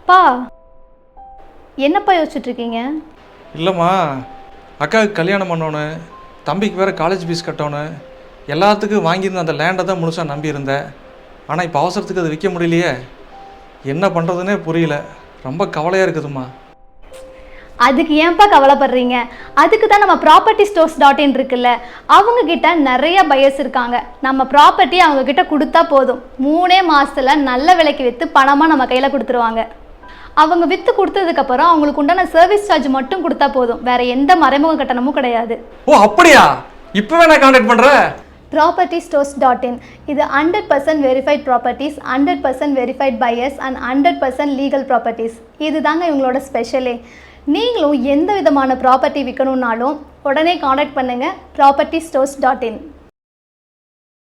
பா என்னப்பா யோசிச்சுட்டு இருக்கீங்க? இல்லைம்மா, அக்காவுக்கு கல்யாணம் பண்ணோன்னு, தம்பிக்கு வேறு காலேஜ் ஃபீஸ் கட்டணும், எல்லாத்துக்கும் வாங்கியிருந்த அந்த லேண்டை தான் முழுசாக நம்பியிருந்தேன். ஆனால் இப்போ அவசரத்துக்கு அதை விற்க முடியலையே, என்ன பண்ணுறதுனே புரியல. ரொம்ப கவலையாக இருக்குதும்மா. அதுக்கு ஏன்ப்பா கவலைப்படுறீங்க? அதுக்கு தான் நம்ம propertystores.in இருக்குல்ல, அவங்க கிட்ட நிறைய பையர்ஸ் இருக்காங்க. நம்ம ப்ராப்பர்ட்டி அவங்க கிட்ட கொடுத்தா போதும், 3 மாசத்துல நல்ல விலைக்கு விற்று பணமாக நம்ம கையில் கொடுத்துருவாங்க. அவங்க விற்று கொடுத்ததுக்கப்புறம் அவங்களுக்கு உண்டான சர்வீஸ் சார்ஜ் மட்டும் கொடுத்தா போதும், வேற எந்த மறைமுக கட்டணமும் கிடையாது. ஓ அப்படியா? இப்போவே நான் கான்டாக்ட் பண்ணுறேன். propertystores.in இது 100% verified properties, 100% verified buyers and 100% legal properties. இது தாங்க இவங்களோட ஸ்பெஷலே. நீங்களும் எந்த விதமான ப்ராப்பர்ட்டி விற்கணுன்னாலும் உடனே காண்டாக்ட் பண்ணுங்கள் propertystores.in.